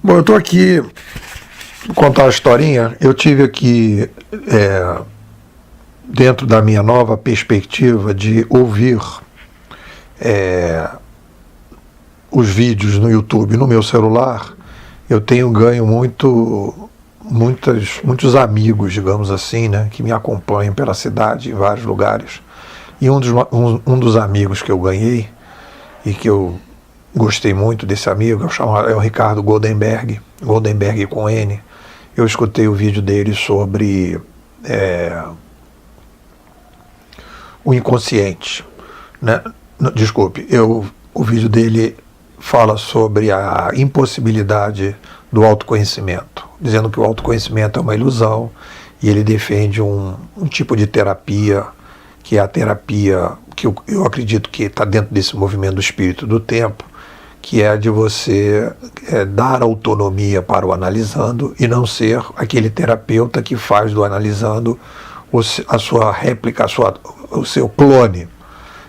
Bom, eu estou aqui vou contar uma historinha. Eu tive aqui, dentro da minha nova perspectiva de ouvir os vídeos no YouTube no meu celular, eu tenho ganho muitos amigos, digamos assim, né, que me acompanham pela cidade, em vários lugares. E um dos amigos que eu ganhei, e que eu gostei muito desse amigo, é o Ricardo Goldenberg com N. Eu escutei o vídeo dele sobre o inconsciente, né? Desculpe, o vídeo dele fala sobre a impossibilidade do autoconhecimento, dizendo que o autoconhecimento é uma ilusão, e ele defende um tipo de terapia, que é a terapia que eu acredito que está dentro desse movimento do espírito do tempo, que é de você dar autonomia para o analisando e não ser aquele terapeuta que faz do analisando a sua réplica, o seu clone,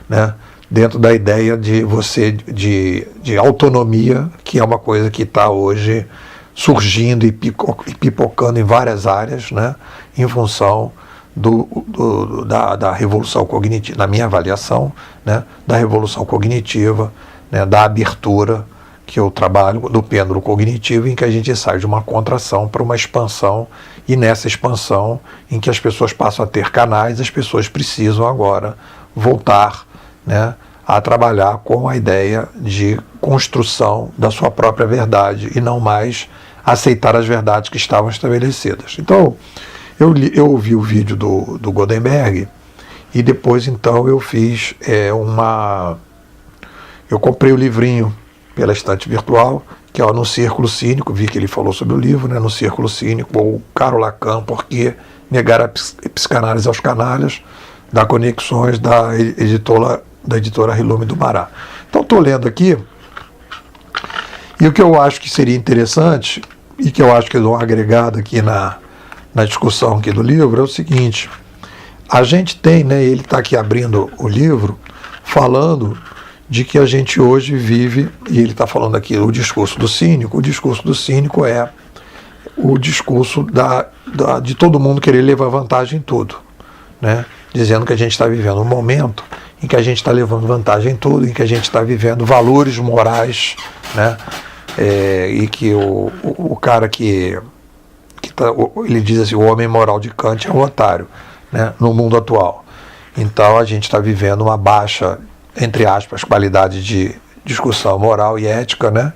né? Dentro da ideia de você de autonomia, que é uma coisa que está hoje surgindo e pipocando em várias áreas, né? Em função da revolução cognitiva, na minha avaliação, né? Da revolução cognitiva, né? Da abertura que eu trabalho, do pêndulo cognitivo, em que a gente sai de uma contração para uma expansão, e nessa expansão em que as pessoas passam a ter canais, as pessoas precisam agora voltar, né, a trabalhar com a ideia de construção da sua própria verdade e não mais aceitar as verdades que estavam estabelecidas. Então, eu ouvi o vídeo do Goldenberg, e depois então eu fiz eu comprei o livrinho pela estante virtual, que é No Círculo Cínico. Vi que ele falou sobre o livro, né, No Círculo Cínico, ou Caro Lacan, Por que Negar a Psicanálise aos Canalhas, da Conexões, da editora Rilume do Mará. Então estou lendo aqui, e o que eu acho que seria interessante, e que eu acho que eu dou uma agregada aqui na discussão aqui do livro, é o seguinte: a gente tem, né, ele está aqui abrindo o livro, falando de que a gente hoje vive, e ele está falando aqui o discurso do cínico. O discurso do cínico é o discurso de todo mundo querer levar vantagem em tudo, né? Dizendo que a gente está vivendo um momento em que a gente está levando vantagem em tudo, em que a gente está vivendo valores morais, né? E que o cara ele diz assim, o homem moral de Kant é um otário, né, no mundo atual. Então a gente está vivendo uma baixa, entre aspas, qualidade de discussão moral e ética, né?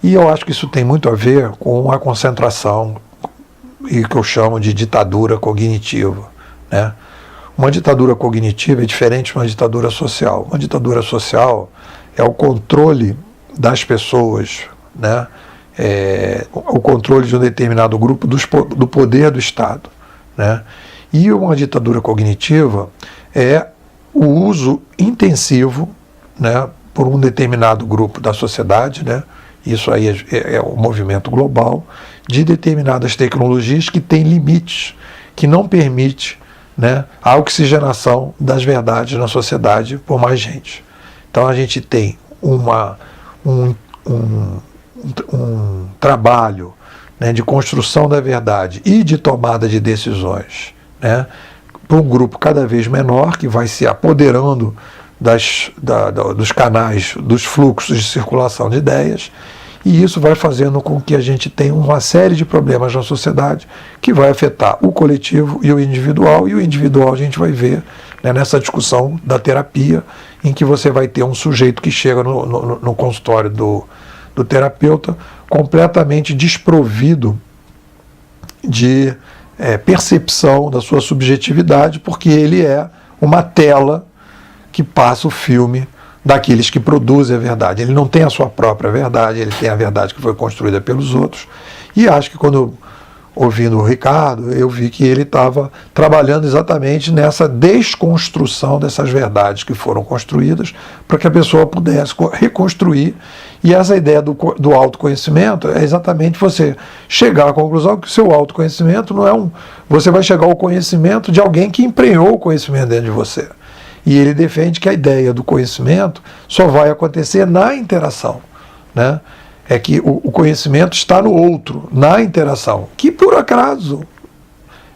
E eu acho que isso tem muito a ver com a concentração, e que eu chamo de ditadura cognitiva, né? Uma ditadura cognitiva é diferente de uma ditadura social. Uma ditadura social é o controle das pessoas, né? O controle de um determinado grupo do poder do Estado, né? E uma ditadura cognitiva é o uso intensivo, né, por um determinado grupo da sociedade, né? Isso aí é o movimento global, de determinadas tecnologias que têm limites, que não permite, né, a oxigenação das verdades na sociedade por mais gente. Então a gente tem um trabalho, né, de construção da verdade e de tomada de decisões, né, para um grupo cada vez menor, que vai se apoderando dos canais, dos fluxos de circulação de ideias, e isso vai fazendo com que a gente tenha uma série de problemas na sociedade que vai afetar o coletivo e o individual a gente vai ver, né, nessa discussão da terapia, em que você vai ter um sujeito que chega no consultório do terapeuta completamente desprovido de percepção da sua subjetividade, porque ele é uma tela que passa o filme daqueles que produzem a verdade. Ele não tem a sua própria verdade, ele tem a verdade que foi construída pelos outros. E acho que quando, ouvindo o Ricardo, eu vi que ele estava trabalhando exatamente nessa desconstrução dessas verdades que foram construídas, para que a pessoa pudesse reconstruir. E essa ideia do autoconhecimento é exatamente você chegar à conclusão que o seu autoconhecimento não é você vai chegar ao conhecimento de alguém que emprenhou o conhecimento dentro de você. E ele defende que a ideia do conhecimento só vai acontecer na interação, né? é que o conhecimento está no outro, na interação, que por acaso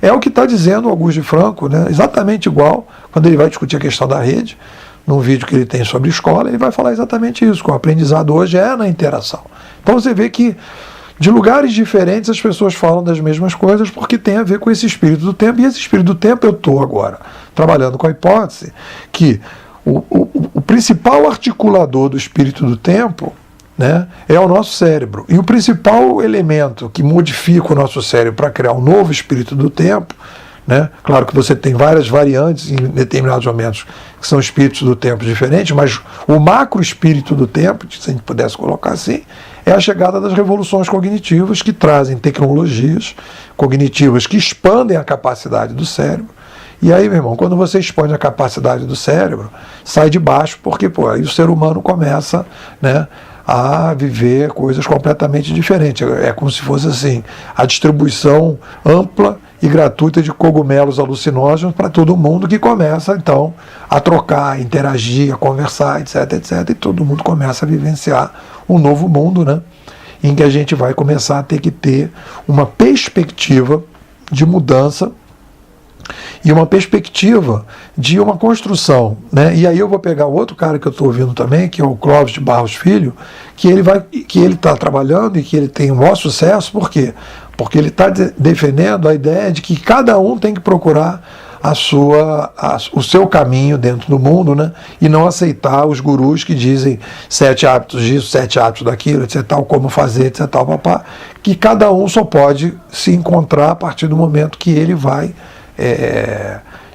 é o que está dizendo Augusto de Franco, né? Exatamente igual, quando ele vai discutir a questão da rede, num vídeo que ele tem sobre escola, ele vai falar exatamente isso, que o aprendizado hoje é na interação. Então você vê que de lugares diferentes as pessoas falam das mesmas coisas porque tem a ver com esse espírito do tempo, e esse espírito do tempo eu estou agora trabalhando com a hipótese que o principal articulador do espírito do tempo, né, é o nosso cérebro. E o principal elemento que modifica o nosso cérebro para criar um novo espírito do tempo, né, claro que você tem várias variantes em determinados momentos que são espíritos do tempo diferentes, mas o macro espírito do tempo, se a gente pudesse colocar assim, é a chegada das revoluções cognitivas que trazem tecnologias cognitivas que expandem a capacidade do cérebro. E aí, meu irmão, quando você expande a capacidade do cérebro, sai de baixo, porque aí o ser humano começa, né, a viver coisas completamente diferentes. É como se fosse assim, a distribuição ampla e gratuita de cogumelos alucinógenos para todo mundo, que começa então a trocar, a interagir, a conversar, etc, etc, e todo mundo começa a vivenciar um novo mundo, né, em que a gente vai começar a ter que ter uma perspectiva de mudança e uma perspectiva de uma construção, né? E aí eu vou pegar outro cara que eu estou ouvindo também, que é o Clóvis de Barros Filho, que ele está trabalhando e que ele tem um maior sucesso. Por quê? Porque ele está defendendo a ideia de que cada um tem que procurar o seu caminho dentro do mundo, né? E não aceitar os gurus que dizem 7 hábitos disso, 7 hábitos daquilo, etc, tal, como fazer, etc, tal, papá, que cada um só pode se encontrar a partir do momento que ele vai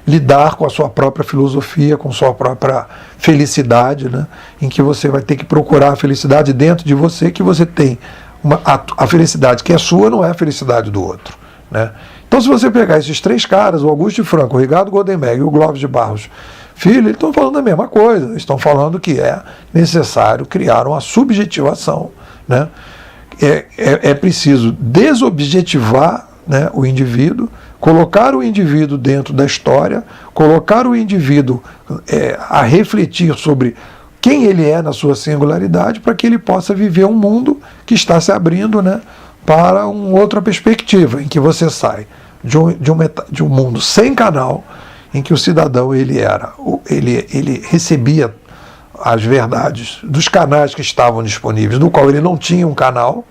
lidar com a sua própria filosofia, com sua própria felicidade, né? Em que você vai ter que procurar a felicidade dentro de você, que você tem a felicidade que é sua, não é a felicidade do outro, né? Então, se você pegar esses 3 caras, o Augusto de Franco, o Ricardo Goldenberg e o Clóvis de Barros Filho, eles estão falando a mesma coisa. Eles estão falando que é necessário criar uma subjetivação, né? É preciso desobjetivar, né, o indivíduo, colocar o indivíduo dentro da história, colocar o indivíduo a refletir sobre quem ele é na sua singularidade, para que ele possa viver um mundo que está se abrindo, né, para uma outra perspectiva, em que você sai de um mundo sem canal, em que o cidadão ele recebia as verdades dos canais que estavam disponíveis, no qual ele não tinha um canal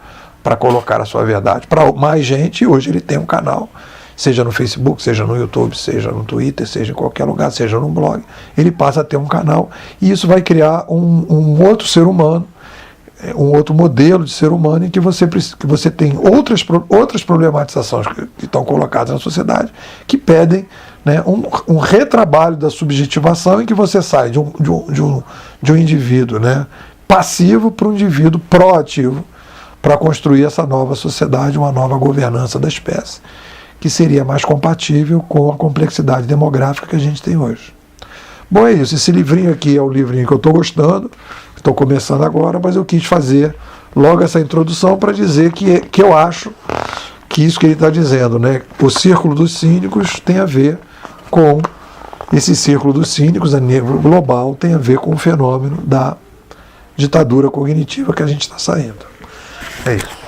para colocar a sua verdade para mais gente, e hoje ele tem um canal, seja no Facebook, seja no YouTube, seja no Twitter, seja em qualquer lugar, seja no blog, ele passa a ter um canal, e isso vai criar um outro ser humano, um outro modelo de ser humano, em que você tem outras problematizações que estão colocadas na sociedade, que pedem, né, um retrabalho da subjetivação, em que você sai de um indivíduo, né, passivo para um indivíduo proativo, para construir essa nova sociedade, uma nova governança da espécie, que seria mais compatível com a complexidade demográfica que a gente tem hoje. Bom, é isso. Esse livrinho aqui é o livrinho que eu estou gostando, estou começando agora, mas eu quis fazer logo essa introdução para dizer que eu acho que isso que ele está dizendo, né, o círculo dos cínicos tem a ver com esse círculo dos cínicos a nível global, tem a ver com o fenômeno da ditadura cognitiva que a gente está saindo. É isso.